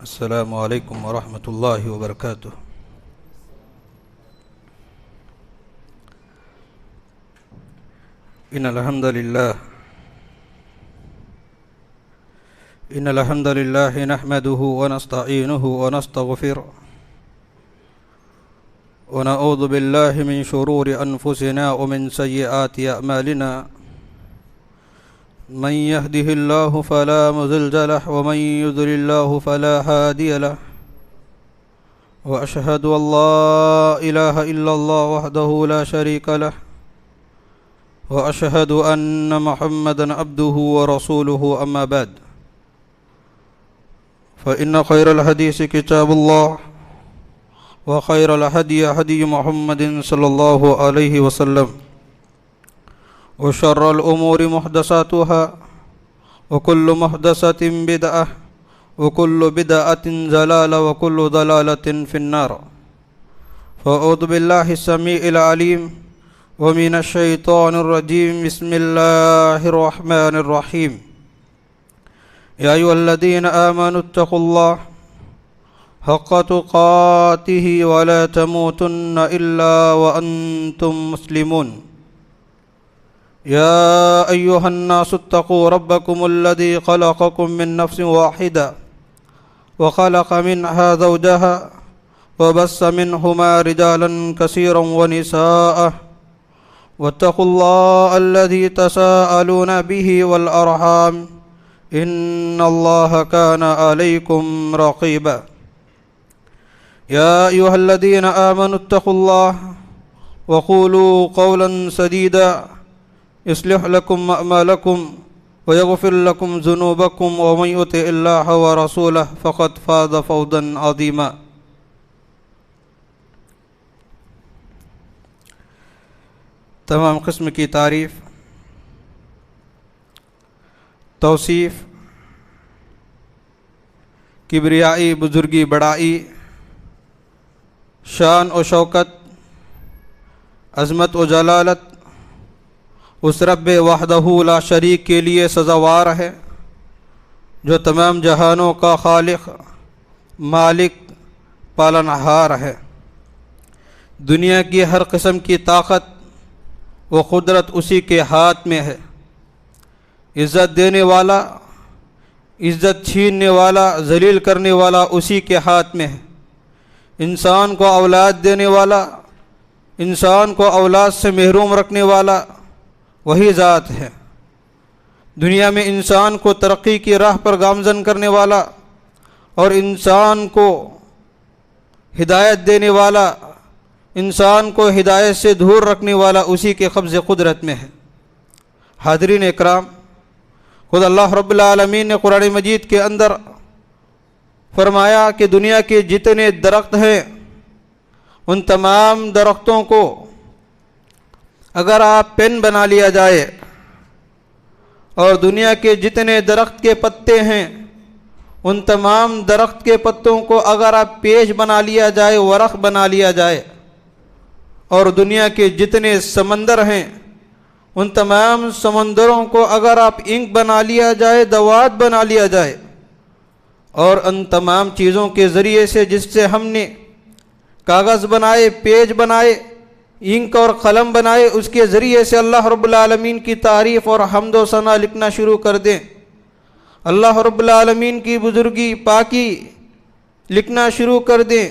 السلام علیکم ورحمۃ اللہ وبرکاتہ۔ ان الحمد للہ نحمده ونستعینه ونستغفره ونعوذ باللہ من شرور انفسنا ومن سیئات اعمالنا، من يهده الله فلا مضل له ومن يضلل الله فلا هادي له، وأشهد أن لا إله إلا الله وحده لا شريك له، وأشهد أن محمدا عبده ورسوله، أما بعد، فإن خير الحديث كتاب الله، وخير الهدي هدي محمد صلى الله عليه وسلم، وشر الأمور محدثاتها، وكل محدثة بدعة، وكل بدعة ضلالة، وكل ضلالة في النار۔ فأعوذ بالله السميع العليم ومن الشيطان الرجيم، بسم الله الرحمن الرحيم۔ يا أيها الذين آمنوا اتقوا الله حق تقاته ولا تموتن إلا وأنتم مسلمون۔ يا أيها الناس اتقوا ربكم الذي خلقكم من نفس واحدة وخلق منها زوجها وبث منهما رجالا كثيرا ونساء، واتقوا الله الذي تساءلون به والأرحام، إن الله كان عليكم رقيبا۔ يا أيها الذين آمنوا اتقوا الله وقولوا قولا سديدا يصلح لكم أعمالكم ويغفر لكم ذنوبكم، ومن يطع الله ورسوله فقد فاز فوزا عظيما۔ تمام قسم کی تعریف، توصیف، کبریائی، بزرگی، بڑائی، شان و شوکت، عظمت و جلالت اس رب وحدہ لا شریک کے لیے سزاوار ہے، جو تمام جہانوں کا خالق، مالک، پالنہار ہے۔ دنیا کی ہر قسم کی طاقت و قدرت اسی کے ہاتھ میں ہے۔ عزت دینے والا، عزت چھیننے والا، ذلیل کرنے والا اسی کے ہاتھ میں ہے۔ انسان کو اولاد دینے والا، انسان کو اولاد سے محروم رکھنے والا وہی ذات ہے۔ دنیا میں انسان کو ترقی کی راہ پر گامزن کرنے والا اور انسان کو ہدایت دینے والا، انسان کو ہدایت سے دور رکھنے والا اسی کے قبض قدرت میں ہے۔ حاضرین اکرام، خود اللہ رب العالمین نے قرآن مجید کے اندر فرمایا کہ دنیا کے جتنے درخت ہیں ان تمام درختوں کو اگر آپ پین بنا لیا جائے، اور دنیا کے جتنے درخت کے پتے ہیں ان تمام درخت کے پتوں کو اگر آپ پیج بنا لیا جائے، ورق بنا لیا جائے، اور دنیا کے جتنے سمندر ہیں ان تمام سمندروں کو اگر آپ انک بنا لیا جائے، دوات بنا لیا جائے، اور ان تمام چیزوں کے ذریعے سے جس سے ہم نے کاغذ بنائے، پیج بنائے، انک اور قلم بنائے، اس کے ذریعے سے اللہ رب العالمین کی تعریف اور حمد و ثنا لکھنا شروع کر دیں، اللہ رب العالمین کی بزرگی، پاکی لکھنا شروع کر دیں،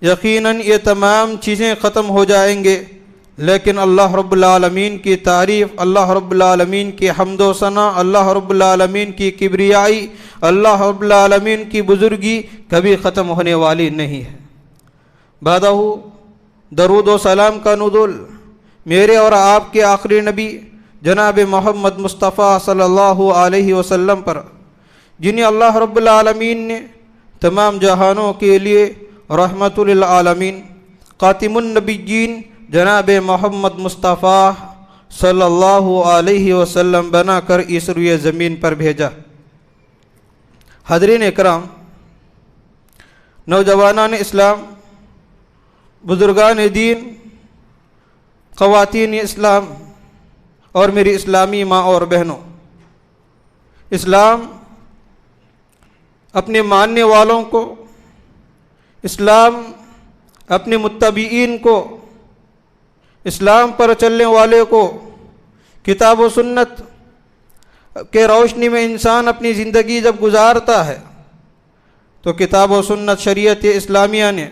یقیناً یہ تمام چیزیں ختم ہو جائیں گے، لیکن اللہ رب العالمین کی تعریف، اللہ رب العالمین کی حمد و ثنا، اللہ رب العالمین کی کبریائی، اللہ رب العالمین کی بزرگی کبھی ختم ہونے والی نہیں ہے۔ بعدہ درود و سلام کا نزول میرے اور آپ کے آخری نبی جناب محمد مصطفیٰ صلی اللہ علیہ وسلم پر، جنہیں اللہ رب العالمین نے تمام جہانوں کے لیے رحمت للعالمین، خاتم النبیین جناب محمد مصطفیٰ صلی اللہ علیہ وسلم بنا کر اس روئے زمین پر بھیجا۔ حاضرین اکرام، نوجوانان اسلام، بزرگان دین، خواتین اسلام اور میری اسلامی ماں اور بہنوں، اسلام اپنے ماننے والوں کو، اسلام اپنے متبعین کو، اسلام پر چلنے والے کو کتاب و سنت کے روشنی میں انسان اپنی زندگی جب گزارتا ہے تو کتاب و سنت شریعت اسلامیہ نے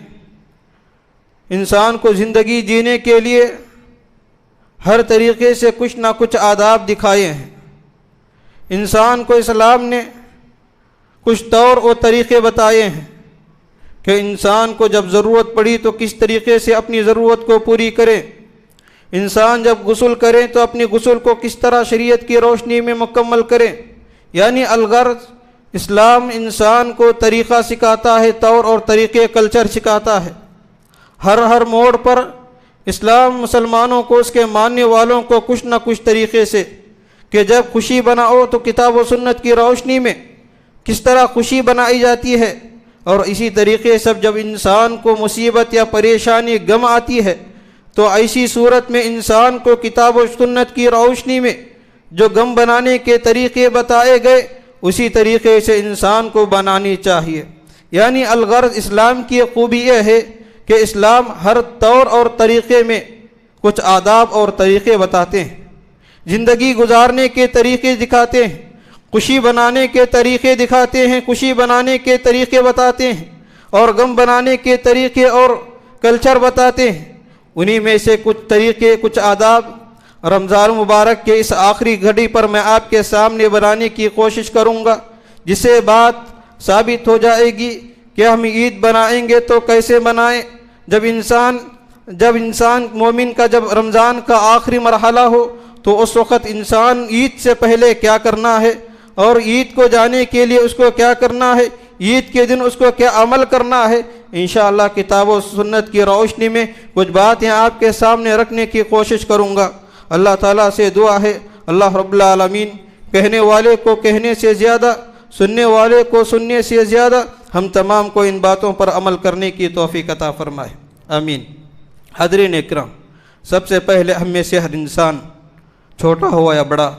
انسان کو زندگی جینے کے لیے ہر طریقے سے کچھ نہ کچھ آداب دکھائے ہیں۔ انسان کو اسلام نے کچھ طور و طریقے بتائے ہیں کہ انسان کو جب ضرورت پڑی تو کس طریقے سے اپنی ضرورت کو پوری کرے، انسان جب غسل کرے تو اپنی غسل کو کس طرح شریعت کی روشنی میں مکمل کرے۔ یعنی الغرض اسلام انسان کو طریقہ سکھاتا ہے، طور اور طریقے کلچر سکھاتا ہے۔ ہر موڑ پر اسلام مسلمانوں کو، اس کے ماننے والوں کو کچھ نہ کچھ طریقے سے کہ جب خوشی بناؤ تو کتاب و سنت کی روشنی میں کس طرح خوشی بنائی جاتی ہے، اور اسی طریقے سے جب انسان کو مصیبت یا پریشانی غم آتی ہے تو ایسی صورت میں انسان کو کتاب و سنت کی روشنی میں جو غم بنانے کے طریقے بتائے گئے اسی طریقے سے انسان کو بنانی چاہیے۔ یعنی الغرض اسلام کی خوبی یہ ہے کہ اسلام ہر طور اور طریقے میں کچھ آداب اور طریقے بتاتے ہیں، زندگی گزارنے کے طریقے دکھاتے ہیں، خوشی بنانے کے طریقے دکھاتے ہیں، خوشی بنانے کے طریقے بتاتے ہیں، اور غم بنانے کے طریقے اور کلچر بتاتے ہیں۔ انہی میں سے کچھ طریقے، کچھ آداب رمضان مبارک کے اس آخری گھڑی پر میں آپ کے سامنے بنانے کی کوشش کروں گا، جس سے بات ثابت ہو جائے گی کہ ہم عید بنائیں گے تو کیسے منائیں۔ جب انسان مومن کا جب رمضان کا آخری مرحلہ ہو تو اس وقت انسان عید سے پہلے کیا کرنا ہے، اور عید کو جانے کے لیے اس کو کیا کرنا ہے، عید کے دن اس کو کیا عمل کرنا ہے۔ انشاءاللہ کتاب و سنت کی روشنی میں کچھ باتیں آپ کے سامنے رکھنے کی کوشش کروں گا۔ اللہ تعالیٰ سے دعا ہے اللہ رب العالمین کہنے والے کو کہنے سے زیادہ، سننے والے کو سننے سے زیادہ ہم تمام کو ان باتوں پر عمل کرنے کی توفیق عطا فرمائے، آمین۔ حاضرین اکرام، سب سے پہلے ہم میں سے ہر انسان، چھوٹا ہو یا بڑا،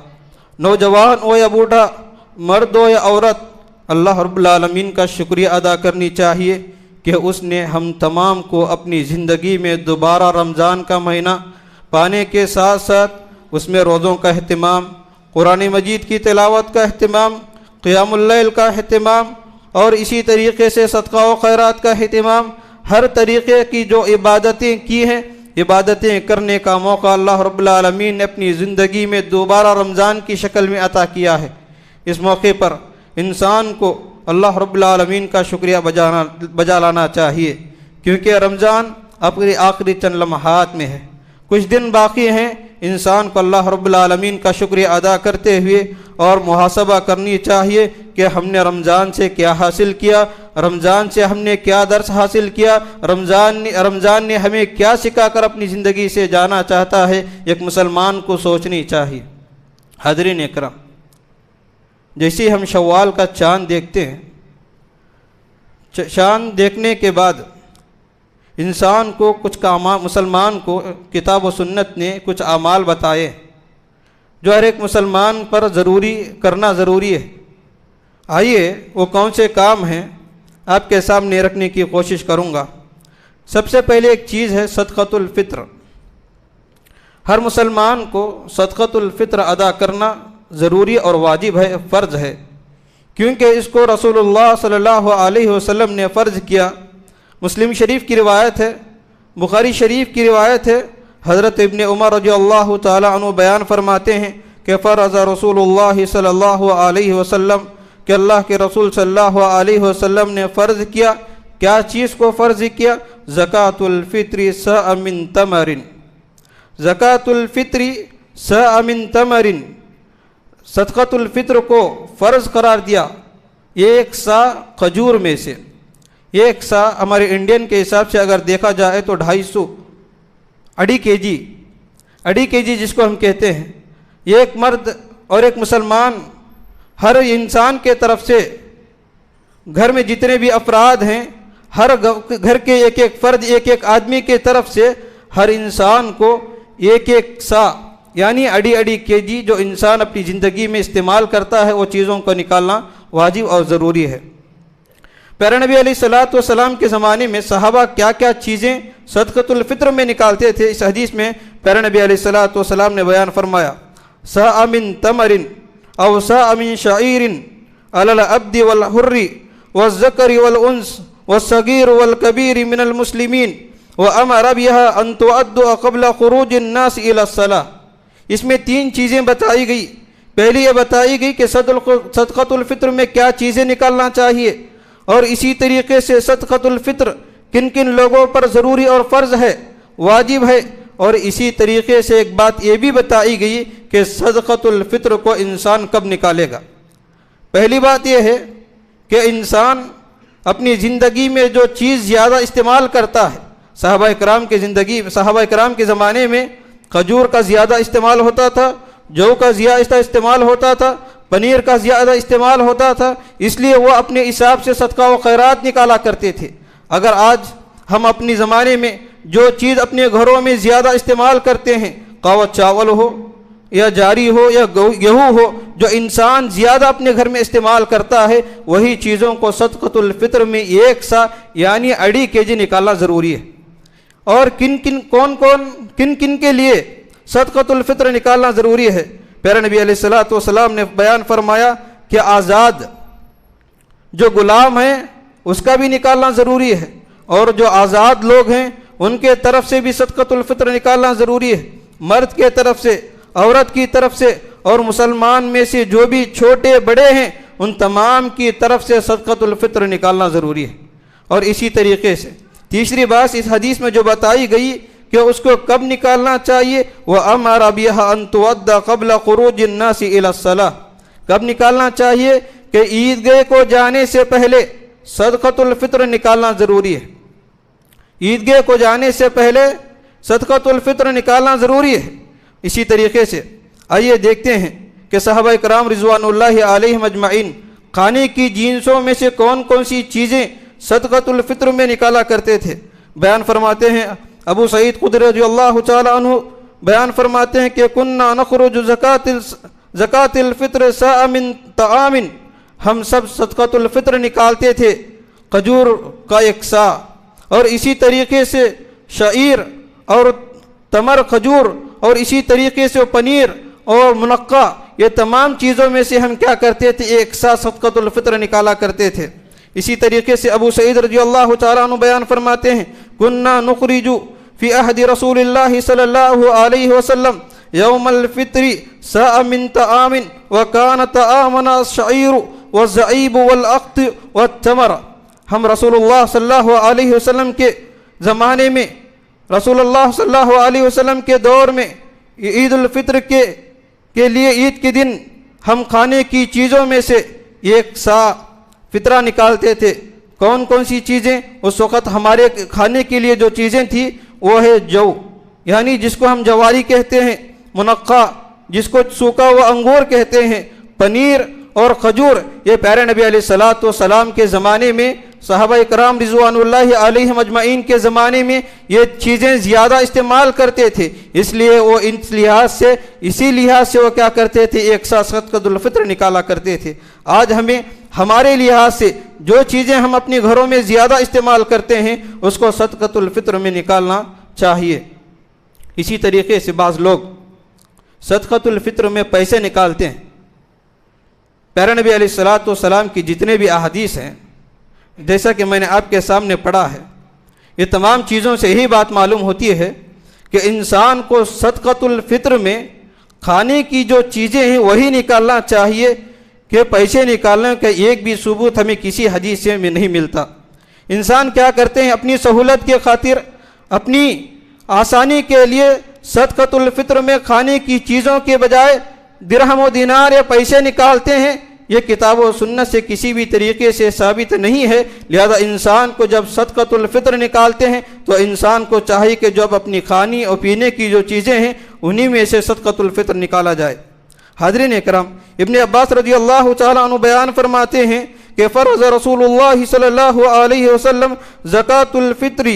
نوجوان ہو یا بوڑھا، مرد ہو یا عورت، اللہ رب العالمین کا شکریہ ادا کرنی چاہیے کہ اس نے ہم تمام کو اپنی زندگی میں دوبارہ رمضان کا مہینہ پانے کے ساتھ ساتھ اس میں روزوں کا اہتمام، قرآن مجید کی تلاوت کا اہتمام، قیام اللیل کا اہتمام، اور اسی طریقے سے صدقہ و خیرات کا اہتمام، ہر طریقے کی جو عبادتیں کی ہیں، عبادتیں کرنے کا موقع اللہ رب العالمین نے اپنی زندگی میں دوبارہ رمضان کی شکل میں عطا کیا ہے۔ اس موقع پر انسان کو اللہ رب العالمین کا شکریہ بجا لانا چاہیے، کیونکہ رمضان اپنے آخری چند لمحات میں ہے، کچھ دن باقی ہیں۔ انسان کو اللہ رب العالمین کا شکریہ ادا کرتے ہوئے اور محاسبہ کرنی چاہیے کہ ہم نے رمضان سے کیا حاصل کیا، رمضان سے ہم نے کیا درس حاصل کیا، رمضان نے ہمیں کیا سکھا کر اپنی زندگی سے جانا چاہتا ہے، ایک مسلمان کو سوچنی چاہیے۔ حاضرین اکرام، جیسے ہم شوال کا چاند دیکھتے ہیں، چاند دیکھنے کے بعد انسان کو مسلمان کو کتاب و سنت نے کچھ اعمال بتائے جو ہر ایک مسلمان پر کرنا ضروری ہے۔ آئیے وہ کون سے کام ہیں آپ کے سامنے رکھنے کی کوشش کروں گا۔ سب سے پہلے ایک چیز ہے صدقۃ الفطر۔ ہر مسلمان کو صدقۃ الفطر ادا کرنا ضروری اور واجب ہے، فرض ہے، کیونکہ اس کو رسول اللہ صلی اللہ علیہ وسلم نے فرض کیا۔ مسلم شریف کی روایت ہے، بخاری شریف کی روایت ہے، حضرت ابن عمر رضی اللہ تعالی عنہ بیان فرماتے ہیں کہ فرض رسول اللہ صلی اللہ علیہ وسلم، کہ اللہ کے رسول صلی اللہ علیہ وسلم نے فرض کیا۔ کیا چیز کو فرض کیا؟ زکوٰۃ الفطر صاع من تمر، زکوٰۃ الفطر صاع من تمر، صدقۃ الفطر کو فرض قرار دیا ایک سا کھجور میں سے۔ ایک سا ہمارے انڈین کے حساب سے اگر دیکھا جائے تو 250 اڑی کے جی جس کو ہم کہتے ہیں، ایک مرد اور ایک مسلمان، ہر انسان کے طرف سے، گھر میں جتنے بھی افراد ہیں، ہر گھر کے ایک ایک فرد، ایک ایک آدمی کے طرف سے ہر انسان کو ایک ایک سا یعنی اڑی کے جی جو انسان اپنی زندگی میں استعمال کرتا ہے وہ چیزوں کو نکالنا واجب اور ضروری ہے۔ پیارے نبی علیہ الصلوۃ والسلام کے زمانے میں صحابہ کیا کیا چیزیں صدقۃ الفطر میں نکالتے تھے، اس حدیث میں پیارے نبی علیہ الصلوۃ والسلام نے بیان فرمایا، ساء من تمر او ساء من شعیر علی العبد والحر والذکر والانثى والصغیر والکبیر من المسلمین وامر بها ان تؤدى قبل خروج الناس الى الصلاة۔ اس میں 3 چیزیں بتائی گئی۔ پہلی یہ بتائی گئی کہ صدقۃ الفطر میں کیا چیزیں نکالنا چاہیے، اور اسی طریقے سے صدقۃ الفطر کن کن لوگوں پر ضروری اور فرض ہے، واجب ہے، اور اسی طریقے سے ایک بات یہ بھی بتائی گئی کہ صدقۃ الفطر کو انسان کب نکالے گا۔ پہلی بات یہ ہے کہ انسان اپنی زندگی میں جو چیز زیادہ استعمال کرتا ہے، صحابہ کرام کے زمانے میں کھجور کا زیادہ استعمال ہوتا تھا، جو کا زیادہ استعمال ہوتا تھا، پنیر کا زیادہ استعمال ہوتا تھا، اس لیے وہ اپنے حساب سے صدقہ و خیرات نکالا کرتے تھے۔ اگر آج ہم اپنی زمانے میں جو چیز اپنے گھروں میں زیادہ استعمال کرتے ہیں، خواہ چاول ہو یا جاری ہو یا گیہوں ہو، جو انسان زیادہ اپنے گھر میں استعمال کرتا ہے، وہی چیزوں کو صدقۃ الفطر میں 1 سا یعنی 2.5 kg نکالنا ضروری ہے۔ اور کن کن کے لیے صدقۃ الفطر نکالنا ضروری ہے؟ پیارے نبی علیہ الصلوۃ والسلام نے بیان فرمایا کہ آزاد جو غلام ہیں اس کا بھی نکالنا ضروری ہے، اور جو آزاد لوگ ہیں ان کے طرف سے بھی صدقۃ الفطر نکالنا ضروری ہے، مرد کے طرف سے، عورت کی طرف سے، اور مسلمان میں سے جو بھی چھوٹے بڑے ہیں ان تمام کی طرف سے صدقۃ الفطر نکالنا ضروری ہے۔ اور اسی طریقے سے تیسری بات اس حدیث میں جو بتائی گئی کہ اس کو کب نکالنا چاہیے، وَأَمَرَ بِهَا أَن تُؤَدَّى قَبْلَ خُرُوجِ النَّاسِ إِلَى الصَّلَاةِ، کب نکالنا چاہیے کہ عیدگاہ کو جانے سے پہلے صدقۃ الفطر نکالنا ضروری ہے۔ عیدگاہ کو جانے سے پہلے صدقۃ الفطر نکالنا ضروری ہے۔ اسی طریقے سے آئیے دیکھتے ہیں کہ صحابہ کرام رضوان اللہ علیہم اجمعین کھانے کی جنسوں میں سے کون کون سی چیزیں صدقۃ الفطر میں نکالا کرتے تھے۔ بیان فرماتے ہیں ابو سعید خدری رضی اللہ تعالی عنہ بیان فرماتے ہیں کہ کننا نخرج زکوٰۃ الفطر ساء من طعام، ہم سب صدقۃ الفطر نکالتے تھے کھجور کا 1 سا، اور اسی طریقے سے شعیر اور تمر کھجور، اور اسی طریقے سے پنیر اور منقع، یہ تمام چیزوں میں سے ہم کیا کرتے تھے 1 سا صدقۃ الفطر نکالا کرتے تھے۔ اسی طریقے سے ابو سعید رضی اللہ تعالیٰ عنہ بیان فرماتے ہیں کننا نخرج فی عہد رسول اللہ صلی اللہ علیہ وسلم یوم الفطر ساء من طعام وکان طعامنا الشعیر والزعیب والاقط والتمر، ہم رسول اللہ صلی اللہ علیہ وسلم کے زمانے میں، رسول اللہ صلی اللہ علیہ وسلم کے دور میں عید الفطر کے لیے عید کے دن ہم کھانے کی چیزوں میں سے 1 سا فطرہ نکالتے تھے۔ کون کون سی چیزیں؟ اس وقت ہمارے کھانے کے لیے جو چیزیں تھیں وہ ہے جو، یعنی جس کو ہم جواری کہتے ہیں، منقع جس کو سوکھا ہوا انگور کہتے ہیں، پنیر اور کھجور۔ یہ پیارے نبی علیہ الصلوۃ والسلام کے زمانے میں، صحابہ کرام رضوان اللہ علیہم اجمعین کے زمانے میں یہ چیزیں زیادہ استعمال کرتے تھے، اس لیے وہ اسی لحاظ سے وہ کیا کرتے تھے 1 سا صدقۃ الفطر نکالا کرتے تھے۔ آج ہمارے لحاظ سے جو چیزیں ہم اپنے گھروں میں زیادہ استعمال کرتے ہیں اس کو صدقۃ الفطر میں نکالنا چاہیے۔ اسی طریقے سے بعض لوگ صدقۃ الفطر میں پیسے نکالتے ہیں۔ پیارے نبی علیہ الصلوۃ والسلام کی جتنے بھی احادیث ہیں، جیسا کہ میں نے آپ کے سامنے پڑھا ہے، یہ تمام چیزوں سے یہی بات معلوم ہوتی ہے کہ انسان کو صدقۃ الفطر میں کھانے کی جو چیزیں ہیں وہی نکالنا چاہیے، کہ پیسے نکالنے کا ایک بھی ثبوت ہمیں کسی حدیث میں نہیں ملتا۔ انسان کیا کرتے ہیں اپنی سہولت کے خاطر، اپنی آسانی کے لیے صدقۃ الفطر میں کھانے کی چیزوں کے بجائے درہم و دینار یا پیسے نکالتے ہیں۔ یہ کتاب و سنت سے کسی بھی طریقے سے ثابت نہیں ہے، لہذا انسان کو جب صدقۃ الفطر نکالتے ہیں تو انسان کو چاہیے کہ جب اپنی کھانی اور پینے کی جو چیزیں ہیں انہی میں سے صدقۃ الفطر نکالا جائے۔ حاضرین اکرام، ابن عباس رضی اللہ تعالیٰ عنہ بیان فرماتے ہیں کہ فرض رسول اللہ صلی اللہ علیہ وسلم زکوٰۃ الفطر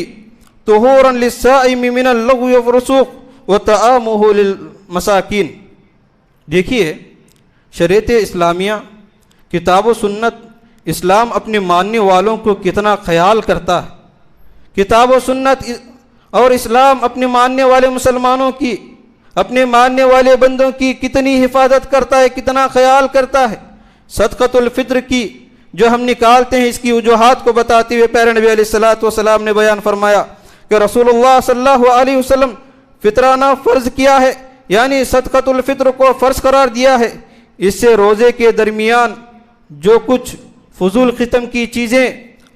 طہورا للصائم من اللغو والفسوق وطعامہ للمساکین۔ دیکھیے شریعت اسلامیہ، کتاب و سنت اسلام اپنے ماننے والوں کو کتنا خیال کرتا ہے، کتاب و سنت اور اسلام اپنے ماننے والے مسلمانوں کی، اپنے ماننے والے بندوں کی کتنی حفاظت کرتا ہے، کتنا خیال کرتا ہے۔ صدقۃ الفطر کی جو ہم نکالتے ہیں، اس کی وجوہات کو بتاتے ہوئے پیارے نبی علیہ الصلوۃ والسلام نے بیان فرمایا کہ رسول اللہ صلی اللہ علیہ وسلم فطرانہ فرض کیا ہے، یعنی صدقۃ الفطر کو فرض قرار دیا ہے۔ اس سے روزے کے درمیان جو کچھ فضول قسم کی چیزیں،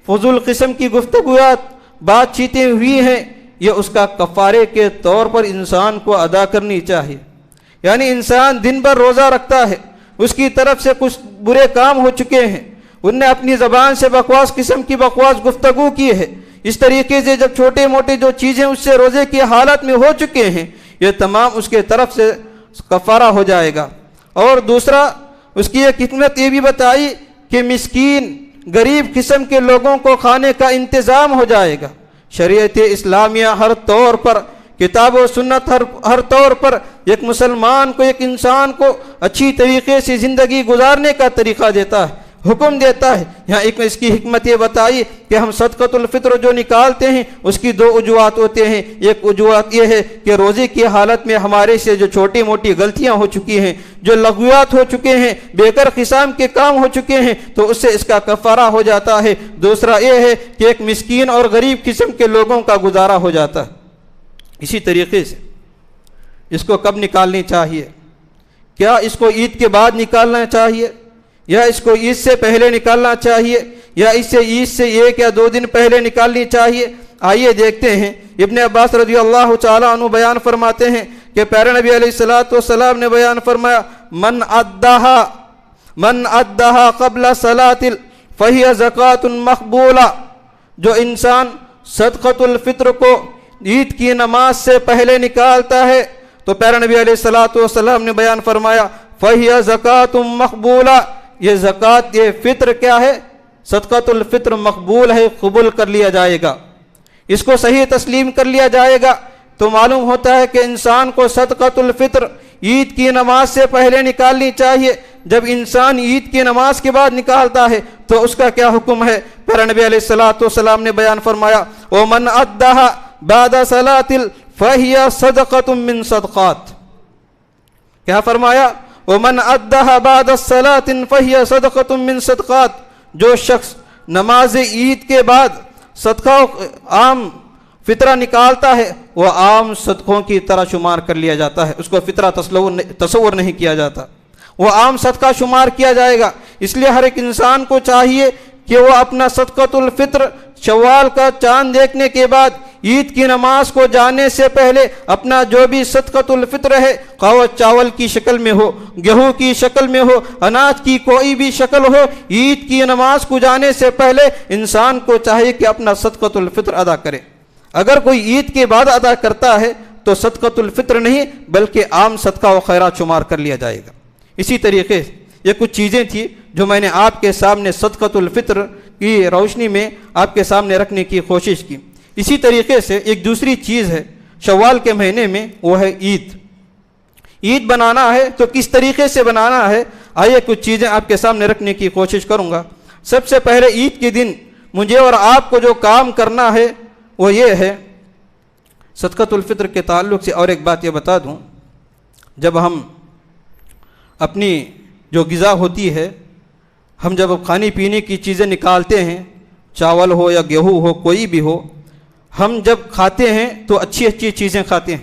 فضول قسم کی گفتگوات، بات چیتیں ہوئی ہیں، یہ اس کا کفارے کے طور پر انسان کو ادا کرنی چاہیے۔ یعنی انسان دن بھر روزہ رکھتا ہے، اس کی طرف سے کچھ برے کام ہو چکے ہیں، انہوں نے اپنی زبان سے بکواس قسم کی بکواس گفتگو کی ہے، اس طریقے سے جب چھوٹے موٹے جو چیزیں اس سے روزے کی حالت میں ہو چکے ہیں، یہ تمام اس کے طرف سے کفارہ ہو جائے گا۔ اور دوسرا اس کی ایک حکمت یہ بھی بتائی کہ مسکین غریب قسم کے لوگوں کو کھانے کا انتظام ہو جائے گا۔ شریعت اسلامیہ ہر طور پر، کتاب و سنت ہر طور پر ایک مسلمان کو، ایک انسان کو اچھی طریقے سے زندگی گزارنے کا طریقہ دیتا ہے، حکم دیتا ہے۔ یہاں اس کی حکمت یہ بتائی کہ ہم صدقۃ الفطر جو نکالتے ہیں اس کی دو وجوہات ہوتے ہیں۔ ایک وجوہات یہ ہے کہ روزے کی حالت میں ہمارے سے جو چھوٹی موٹی غلطیاں ہو چکی ہیں، جو لغویات ہو چکے ہیں، بےکر قسم کے کام ہو چکے ہیں، تو اس سے اس کا کفارہ ہو جاتا ہے۔ دوسرا یہ ہے کہ ایک مسکین اور غریب قسم کے لوگوں کا گزارا ہو جاتا ہے۔ اسی طریقے سے اس کو کب نکالنی چاہیے؟ کیا اس کو عید کے بعد نکالنا چاہیے، یا اس کو عید سے پہلے نکالنا چاہیے، یا اس سے عید سے 1 یا 2 دن پہلے نکالنی چاہیے؟ آئیے دیکھتے ہیں۔ ابن عباس رضی اللہ تعالیٰ عنہ بیان فرماتے ہیں کہ پیارے نبی علیہ الصلوۃ والسلام نے بیان فرمایا من ادھا قبل صلاۃ فہی زکوۃ مقبولہ، جو انسان صدقۃ الفطر کو عید کی نماز سے پہلے نکالتا ہے تو پیارے نبی علیہ الصلوۃ والسلام نے بیان فرمایا فہی زکوۃ مقبولہ، یہ زکوٰۃ، یہ فطر کیا ہے؟ صدقۃ الفطر مقبول ہے، قبول کر لیا جائے گا، اس کو صحیح تسلیم کر لیا جائے گا۔ تو معلوم ہوتا ہے کہ انسان کو صدقۃ الفطر عید کی نماز سے پہلے نکالنی چاہیے۔ جب انسان عید کی نماز کے بعد نکالتا ہے تو اس کا کیا حکم ہے؟ پیارے نبی علیہ الصلوۃ والسلام نے بیان فرمایا وَمَنْ أَدَّهَا بَعْدَ صَلَاةٍ فَهِيَ صَدَقَةٌ مِّن صَدَقَاتٍ، کیا فرمایا؟ وَمَنْ أَدَّهَا بَعْدَ الصَّلَاةِ فَهِيَ صَدَقَةٌ مِّن صَدَقَاتٍ، جو شخص نماز عید کے بعد صدقہ عام فطرہ نکالتا ہے وہ عام صدقوں کی طرح شمار کر لیا جاتا ہے، اس کو فطرہ تصور نہیں کیا جاتا، وہ عام صدقہ شمار کیا جائے گا۔ اس لیے ہر ایک انسان کو چاہیے کہ وہ اپنا صدقۃ الفطر شوال کا چاند دیکھنے کے بعد عید کی نماز کو جانے سے پہلے اپنا جو بھی صدقۃ الفطر ہے، خواہ وہ چاول کی شکل میں ہو، گیہوں کی شکل میں ہو، اناج کی کوئی بھی شکل ہو، عید کی نماز کو جانے سے پہلے انسان کو چاہیے کہ اپنا صدقۃ الفطر ادا کرے۔ اگر کوئی عید کے بعد ادا کرتا ہے تو صدقۃ الفطر نہیں بلکہ عام صدقہ و خیرات شمار کر لیا جائے گا۔ اسی طریقے سے یہ کچھ چیزیں تھیں جو میں نے آپ کے سامنے صدقۃ الفطر کی روشنی میں آپ کے سامنے رکھنے کی کوشش کی۔ اسی طریقے سے ایک دوسری چیز ہے شوال کے مہینے میں، وہ ہے عید۔ عید بنانا ہے تو کس طریقے سے بنانا ہے، آئیے کچھ چیزیں آپ کے سامنے رکھنے کی کوشش کروں گا۔ سب سے پہلے عید کے دن مجھے اور آپ کو جو کام کرنا ہے وہ یہ ہے، صدقۃ الفطر کے تعلق سے اور ایک بات یہ بتا دوں، جب ہم اپنی جو غذا ہوتی ہے، ہم جب کھانے پینے کی چیزیں نکالتے ہیں، چاول ہو یا گیہوں ہو، کوئی بھی ہو، ہم جب کھاتے ہیں تو اچھی اچھی چیزیں کھاتے ہیں،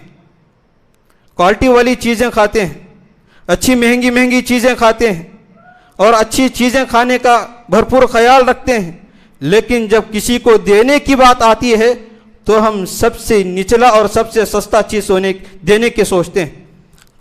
کوالٹی والی چیزیں کھاتے ہیں، اچھی مہنگی مہنگی چیزیں کھاتے ہیں اور اچھی چیزیں کھانے کا بھرپور خیال رکھتے ہیں۔ لیکن جب کسی کو دینے کی بات آتی ہے تو ہم سب سے نچلا اور سب سے سستا چیز دینے کے سوچتے ہیں۔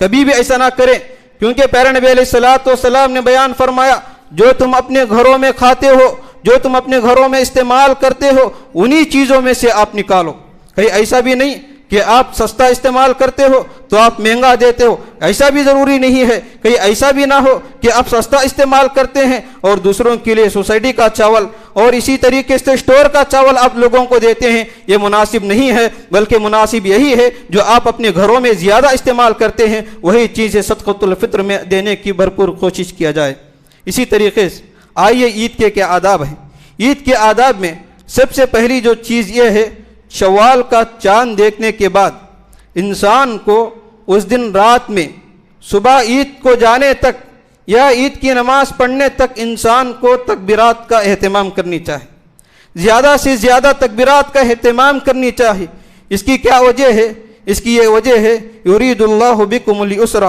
کبھی بھی ایسا نہ کریں، کیونکہ پیارے نبی علیہ الصلوۃ والسلام نے بیان فرمایا جو تم اپنے گھروں میں کھاتے ہو، جو تم اپنے گھروں میں استعمال کرتے ہو، انہی چیزوں میں سے آپ نکالو۔ کہیں ایسا بھی نہیں کہ آپ سستا استعمال کرتے ہو تو آپ مہنگا دیتے ہو، ایسا بھی ضروری نہیں ہے۔ کہیں ایسا بھی نہ ہو کہ آپ سستا استعمال کرتے ہیں اور دوسروں کے لیے سوسائٹی کا چاول اور اسی طریقے سے اسٹور کا چاول آپ لوگوں کو دیتے ہیں، یہ مناسب نہیں ہے، بلکہ مناسب یہی ہے جو آپ اپنے گھروں میں زیادہ استعمال کرتے ہیں وہی چیزیں صدقۃ الفطر میں دینے کی بھرپور کوشش کیا جائے۔ اسی طریقے سے آئیے عید کے کیا آداب ہیں۔ عید کے آداب میں سب سے پہلی جو چیز یہ ہے، شوال کا چاند دیکھنے کے بعد انسان کو اس دن رات میں صبح عید کو جانے تک یا عید کی نماز پڑھنے تک انسان کو تکبیرات کا اہتمام کرنی چاہیے، زیادہ سے زیادہ تکبیرات کا اہتمام کرنی چاہیے۔ اس کی کیا وجہ ہے؟ اس کی یہ وجہ ہے، یرید اللہ بکم اليسر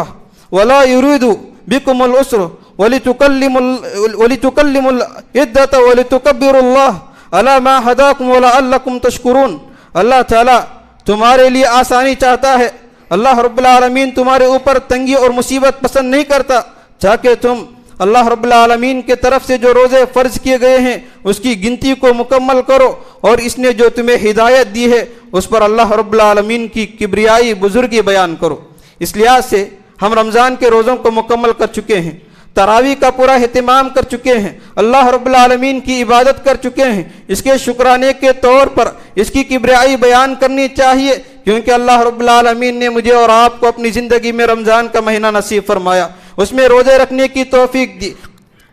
ولا یرید بکم العسر ولتکلموا العدۃ ولتکبروا اللہ علی ما ھداکم ولعلکم تشکرون۔ اللہ تعالیٰ تمہارے لیے آسانی چاہتا ہے، اللہ رب العالمین تمہارے اوپر تنگی اور مصیبت پسند نہیں کرتا، تاکہ تم اللہ رب العالمین کے طرف سے جو روزے فرض کیے گئے ہیں اس کی گنتی کو مکمل کرو، اور اس نے جو تمہیں ہدایت دی ہے اس پر اللہ رب العالمین کی کبریائی بزرگی بیان کرو۔ اس لحاظ سے ہم رمضان کے روزوں کو مکمل کر چکے ہیں، تراویح کا پورا اہتمام کر چکے ہیں، اللہ رب العالمین کی عبادت کر چکے ہیں۔ اس کے شکرانے کے طور پر اس کی کبریائی بیان کرنی چاہیے، کیونکہ اللہ رب العالمین نے مجھے اور آپ کو اپنی زندگی میں رمضان کا مہینہ نصیب فرمایا، اس میں روزے رکھنے کی توفیق دی،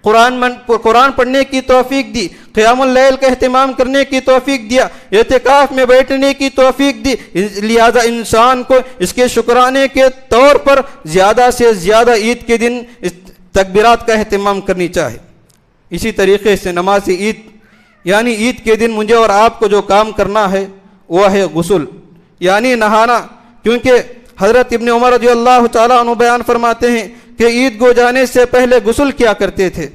قرآن پڑھنے کی توفیق دی، قیام اللیل کا اہتمام کرنے کی توفیق دیا، اعتکاف میں بیٹھنے کی توفیق دی۔ لہذا انسان کو اس کے شکرانے کے طور پر زیادہ سے زیادہ عید کے دن تکبیرات کا اہتمام کرنی چاہیے۔ اسی طریقے سے نماز عید یعنی عید کے دن مجھے اور آپ کو جو کام کرنا ہے وہ ہے غسل یعنی نہانا، کیونکہ حضرت ابن عمر رضی اللہ تعالیٰ عنہ بیان فرماتے ہیں کہ عید کو جانے سے پہلے غسل کیا کرتے تھے،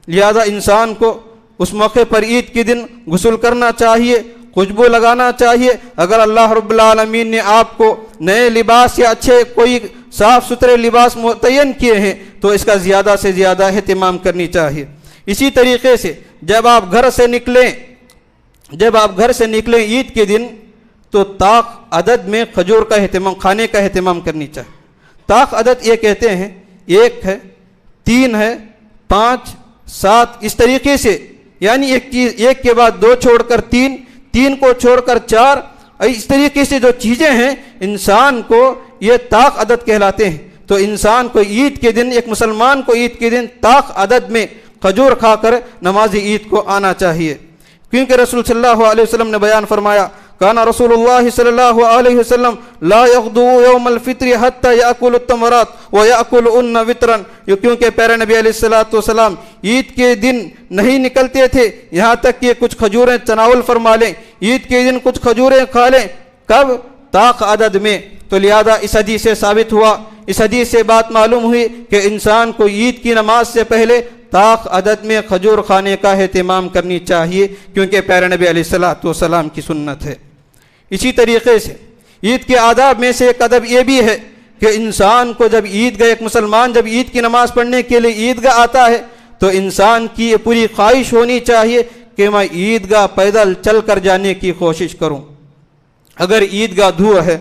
لہذا انسان کو اس موقع پر عید کے دن غسل کرنا چاہیے، خوشبو لگانا چاہیے۔ اگر اللہ رب العالمین نے آپ کو نئے لباس یا اچھے کوئی صاف ستھرے لباس متعین کیے ہیں تو اس کا زیادہ سے زیادہ اہتمام کرنی چاہیے۔ اسی طریقے سے جب آپ گھر سے نکلیں عید کے دن تو طاق عدد میں کھجور کا اہتمام، کھانے کا اہتمام کرنی چاہیے۔ طاق عدد یہ کہتے ہیں 1 ہے، 3 ہے، 5، 7، اس طریقے سے، یعنی ایک چیز 1 کے بعد 2 چھوڑ کر 3، 3 کو چھوڑ کر 4، اس طریقے سے جو چیزیں ہیں انسان کو یہ طاق عدد کہلاتے ہیں۔ تو انسان کو عید کے دن، ایک مسلمان کو عید کے دن طاق عدد میں کھجور کھا کر نماز عید کو آنا چاہیے، کیونکہ رسول صلی اللہ علیہ وسلم نے بیان فرمایا، کانا رسول اللہ صلی اللہ علیہ وسلم لا یغدو یوم الفطر حتی یأکل التمرات ویأکلن وطرا، کیونکہ پیارے نبی علیہ السلام عید کے دن نہیں نکلتے تھے یہاں تک کہ کچھ کھجوریں تناول فرما لیں، عید کے دن کچھ کھجوریں کھا لیں، کب؟ طاق عدد میں۔ تو لہذا اس حدیث سے ثابت ہوا، اس حدیث سے بات معلوم ہوئی کہ انسان کو عید کی نماز سے پہلے طاق عدد میں کھجور کھانے کا اہتمام کرنی چاہیے، کیونکہ پیارے نبی علیہ السلام کی سنت ہے۔ اسی طریقے سے عید کے آداب میں سے ایک ادب یہ بھی ہے کہ انسان کو جب ایک مسلمان جب عید کی نماز پڑھنے کے لیے عیدگاہ آتا ہے تو انسان کی یہ پوری خواہش ہونی چاہیے کہ میں عیدگاہ پیدل چل کر جانے کی کوشش کروں۔ اگر عیدگاہ دور ہے،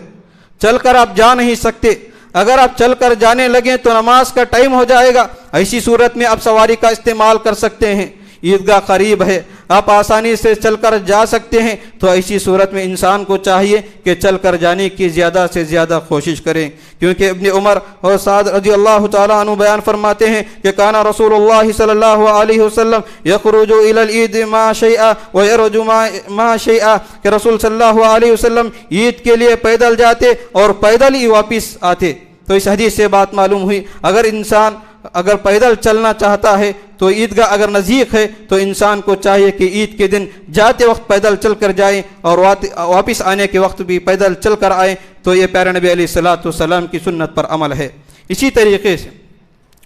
چل کر آپ جا نہیں سکتے، اگر آپ چل کر جانے لگیں تو نماز کا ٹائم ہو جائے گا، ایسی صورت میں آپ سواری کا استعمال کر سکتے ہیں۔ عیدگاہ قریب ہے، آپ آسانی سے چل کر جا سکتے ہیں، تو ایسی صورت میں انسان کو چاہیے کہ چل کر جانے کی زیادہ سے زیادہ کوشش کریں، کیونکہ ابن عمر اور سعد رضی اللہ تعالیٰ عنہ بیان فرماتے ہیں کہ کانا رسول اللہ صلی اللہ علیہ وسلم یخرج الی العید ما شیئا ویرجع ما شیئا، کہ رسول صلی اللہ علیہ وسلم عید کے لیے پیدل جاتے اور پیدل ہی واپس آتے۔ تو اس حدیث سے بات معلوم ہوئی، اگر انسان پیدل چلنا چاہتا ہے تو عیدگاہ اگر نزدیک ہے تو انسان کو چاہیے کہ عید کے دن جاتے وقت پیدل چل کر جائیں اور واپس آنے کے وقت بھی پیدل چل کر آئیں، تو یہ پیارے نبی علیہ السلام کی سنت پر عمل ہے۔ اسی طریقے سے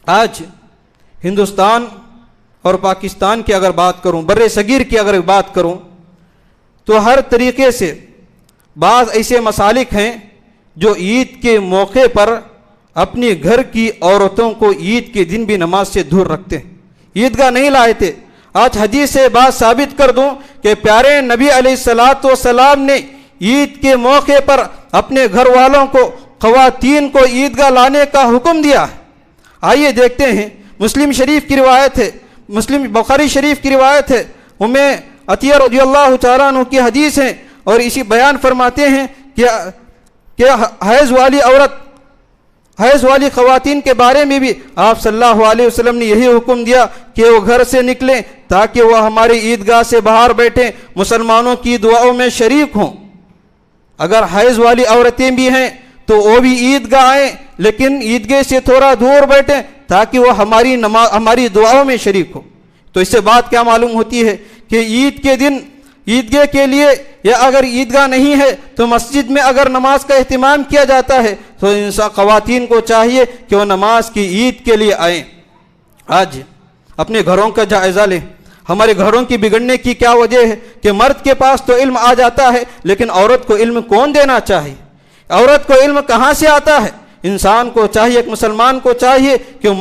آج ہندوستان اور پاکستان کی اگر بات کروں، بر صغیر کی اگر بات کروں، تو ہر طریقے سے بعض ایسے مسالک ہیں جو عید کے موقع پر اپنی گھر کی عورتوں کو عید کے دن بھی نماز سے دور رکھتے ہیں، عیدگاہ نہیں لائے۔ آج حدیث سے بات ثابت کر دوں کہ پیارے نبی علیہ السلام نے عید کے موقع پر اپنے گھر والوں کو، خواتین کو عیدگاہ لانے کا حکم دیا ہے۔ آئیے دیکھتے ہیں، مسلم شریف کی روایت ہے، بخاری شریف کی روایت ہے، عطیہ رضی اللہ تعالیٰ عنہ کی حدیث ہے، اور اسی بیان فرماتے ہیں کہ حیض والی عورت حیض والی خواتین کے بارے میں بھی آپ صلی اللہ علیہ وسلم نے یہی حکم دیا کہ وہ گھر سے نکلیں تاکہ وہ ہماری عیدگاہ سے باہر بیٹھیں، مسلمانوں کی دعاؤں میں شریک ہوں۔ اگر حیض والی عورتیں بھی ہیں تو وہ بھی عیدگاہ آئیں، لیکن عیدگاہ سے تھوڑا دور بیٹھیں تاکہ وہ ہماری دعاؤں میں شریک ہو۔ تو اس سے بات کیا معلوم ہوتی ہے کہ عید کے دن عیدگاہ کے لیے، یا اگر عیدگاہ نہیں ہے تو مسجد میں اگر نماز کا اہتمام کیا جاتا ہے تو انسان خواتین کو چاہیے کہ وہ نماز کی عید کے لیے آئیں۔ آج اپنے گھروں کا جائزہ لیں، ہمارے گھروں کی بگڑنے کی کیا وجہ ہے کہ مرد کے پاس تو علم آ جاتا ہے لیکن عورت کو علم کون دینا چاہیے؟ عورت کو علم کہاں سے آتا ہے؟ انسان کو چاہیے، ایک مسلمان کو چاہیے کہ وہ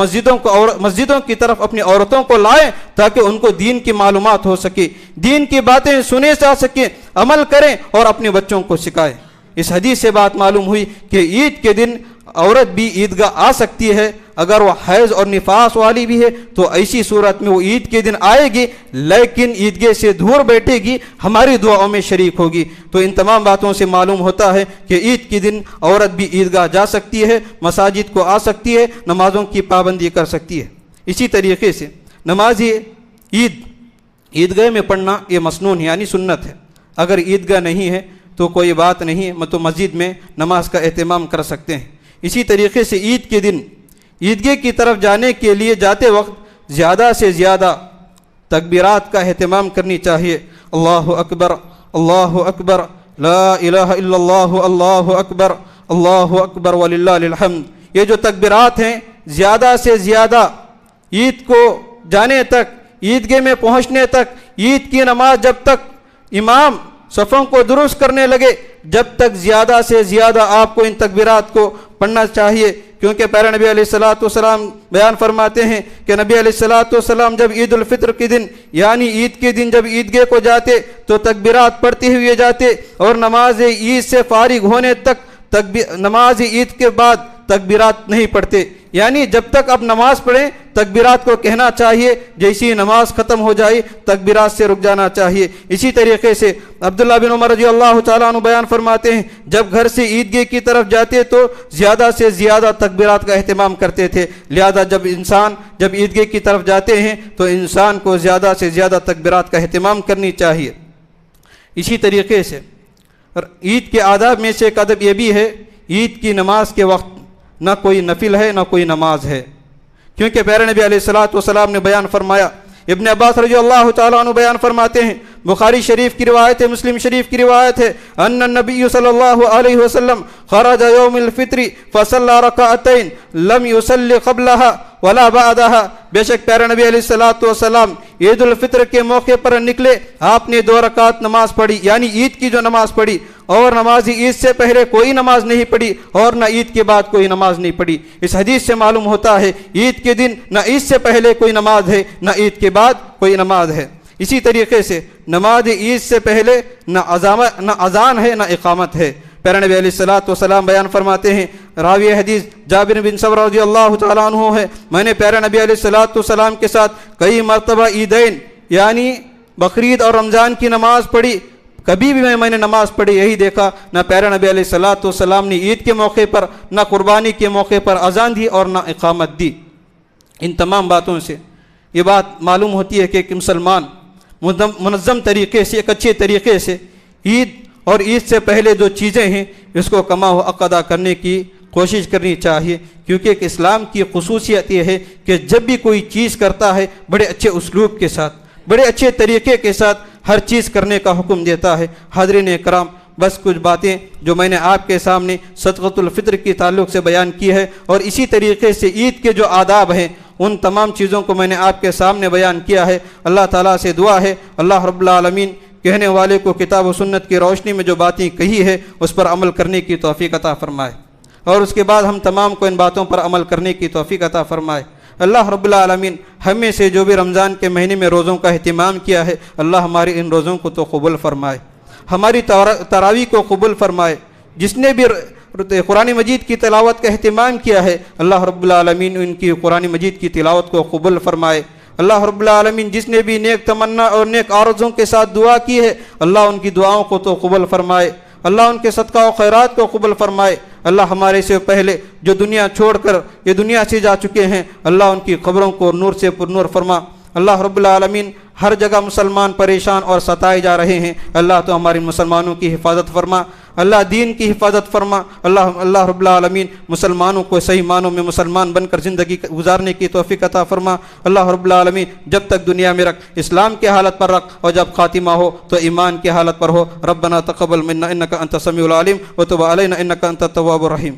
مسجدوں کی طرف اپنی عورتوں کو لائیں تاکہ ان کو دین کی معلومات ہو سکے، دین کی باتیں سنے جا سکیں، عمل کریں اور اپنے بچوں کو سکھائیں۔ اس حدیث سے بات معلوم ہوئی کہ عید کے دن عورت بھی عیدگاہ آ سکتی ہے، اگر وہ حیض اور نفاس والی بھی ہے تو ایسی صورت میں وہ عید کے دن آئے گی لیکن عیدگاہ سے دور بیٹھے گی، ہماری دعاؤں میں شریک ہوگی۔ تو ان تمام باتوں سے معلوم ہوتا ہے کہ عید کے دن عورت بھی عیدگاہ جا سکتی ہے، مساجد کو آ سکتی ہے، نمازوں کی پابندی کر سکتی ہے۔ اسی طریقے سے نماز عیدگاہ میں پڑھنا یہ مسنون یعنی سنت ہے۔ اگر عیدگاہ نہیں ہے تو کوئی بات نہیں ہے، تو مسجد میں نماز کا اہتمام کر سکتے ہیں۔ اسی طریقے سے عید کے دن عیدگاہ کی طرف جانے کے لیے جاتے وقت زیادہ سے زیادہ تکبیرات کا اہتمام کرنی چاہیے۔ اللہ اکبر، اللہ اکبر، لا الہ الا اللہ، اللہ اکبر وللہ الحمد۔ یہ جو تکبیرات ہیں زیادہ سے زیادہ عید کو جانے تک، عیدگاہ میں پہنچنے تک، عید کی نماز جب تک امام صفوں کو درست کرنے لگے جب تک زیادہ سے زیادہ آپ کو ان تکبیرات کو پڑھنا چاہیے، کیونکہ پیارے نبی علیہ الصلوۃ والسلام بیان فرماتے ہیں کہ نبی علیہ الصلوۃ والسلام جب عید الفطر کے دن یعنی عید کے دن جب عیدگاہ کو جاتے تو تکبیرات پڑھتے ہوئے جاتے اور نماز عید سے فارغ ہونے تک نماز عید کے بعد تکبیرات نہیں پڑھتے، یعنی جب تک آپ نماز پڑھیں تکبیرات کو کہنا چاہیے، جیسی نماز ختم ہو جائے تکبیرات سے رک جانا چاہیے۔ اسی طریقے سے عبداللہ بن عمر رضی اللہ تعالیٰ عنہ بیان فرماتے ہیں جب گھر سے عیدگاہ کی طرف جاتے تو زیادہ سے زیادہ تکبیرات کا اہتمام کرتے تھے، لہذا جب عیدگاہ کی طرف جاتے ہیں تو انسان کو زیادہ سے زیادہ تکبیرات کا اہتمام کرنی چاہیے۔ اسی طریقے سے عید کے آداب میں سے ایک ادب یہ بھی ہے، عید کی نماز کے وقت نہ کوئی نفل ہے نہ کوئی نماز ہے، کیونکہ پیارے نبی علیہ الصلوۃ والسلام نے بیان فرمایا، ابن عباس رضی اللہ تعالیٰ عنہ بیان فرماتے ہیں، بخاری شریف کی روایت ہے، مسلم شریف کی روایت ہے، ان النبی صلی اللہ علیہ وسلم خرج یوم الفطر فصلی رکعتین لم یصلی قبلها ولا بعدها۔ بے شک پیارے نبی علیہ الصلوۃ والسلام عید الفطر کے موقع پر نکلے، آپ نے 2 رکعت نماز پڑھی یعنی عید کی جو نماز پڑھی، اور نماز عید سے پہلے کوئی نماز نہیں پڑھی اور نہ عید کے بعد کوئی نماز نہیں پڑھی۔ اس حدیث سے معلوم ہوتا ہے عید کے دن نہ عید سے پہلے کوئی نماز ہے نہ عید کے بعد کوئی نماز ہے۔ اسی طریقے سے نماز عید سے پہلے نہ اذان ہے نہ اقامت ہے۔ پیارے نبی علیہ الصلوۃ والسلام بیان فرماتے ہیں، راوی حدیث جابر بن سمرہ رضی اللہ تعالیٰ عنہ ہے، میں نے پیارے نبی علیہ الصلوۃ والسلام کے ساتھ کئی مرتبہ عیدین یعنی بقرعید اور رمضان کی نماز پڑھی، کبھی بھی میں نے نماز پڑھی یہی دیکھا، نہ پیارے نبی علیہ الصلوۃ والسلام نے عید کے موقع پر نہ قربانی کے موقع پر اذان دی اور نہ اقامت دی۔ ان تمام باتوں سے یہ بات معلوم ہوتی ہے کہ ایک مسلمان منظم طریقے سے، ایک اچھے طریقے سے عید اور عید سے پہلے جو چیزیں ہیں اس کو کما و ادا کرنے کی کوشش کرنی چاہیے، کیونکہ ایک اسلام کی خصوصیت یہ ہے کہ جب بھی کوئی چیز کرتا ہے بڑے اچھے اسلوب کے ساتھ، بڑے اچھے طریقے کے ساتھ ہر چیز کرنے کا حکم دیتا ہے۔ حاضرین اکرام، بس کچھ باتیں جو میں نے آپ کے سامنے صدقۃ الفطر کے تعلق سے بیان کی ہے، اور اسی طریقے سے عید کے جو آداب ہیں ان تمام چیزوں کو میں نے آپ کے سامنے بیان کیا ہے۔ اللہ تعالیٰ سے دعا ہے اللہ رب العالمین کہنے والے کو کتاب و سنت کی روشنی میں جو باتیں کہی ہے اس پر عمل کرنے کی توفیق عطا فرمائے، اور اس کے بعد ہم تمام کو ان باتوں پر عمل کرنے کی توفیق عطا فرمائے۔ اللہ رب العالمین ہمیں سے جو بھی رمضان کے مہینے میں روزوں کا اہتمام کیا ہے اللہ ہماری ان روزوں کو تو قبول فرمائے، ہماری تراویح کو قبول فرمائے۔ جس نے بھی قرآن مجید کی تلاوت کا اہتمام کیا ہے اللہ رب العالمین ان کی قرآن مجید کی تلاوت کو قبول فرمائے۔ اللہ رب العالمین جس نے بھی نیک تمنا اور نیک آرزوں کے ساتھ دعا کی ہے اللہ ان کی دعاؤں کو تو قبول فرمائے، اللہ ان کے صدقہ و خیرات کو قبول فرمائے۔ اللہ ہمارے سے پہلے جو دنیا چھوڑ کر یہ دنیا سے جا چکے ہیں، اللہ ان کی قبروں کو نور سے پر نور فرما۔ اللہ رب العالمین ہر جگہ مسلمان پریشان اور ستائے جا رہے ہیں، اللہ تو ہمارے مسلمانوں کی حفاظت فرما، اللہ دین کی حفاظت فرما۔ اللہ رب العالمین مسلمانوں کو صحیح معنوں میں مسلمان بن کر زندگی گزارنے کی توفیق عطا فرما۔ اللہ رب العالمین جب تک دنیا میں رکھ اسلام کی حالت پر رکھ، اور جب خاتمہ ہو تو ایمان کی حالت پر ہو۔ ربنا تقبل منا انک انت السمیع العلیم وتب علینا انک انت التواب الرحیم۔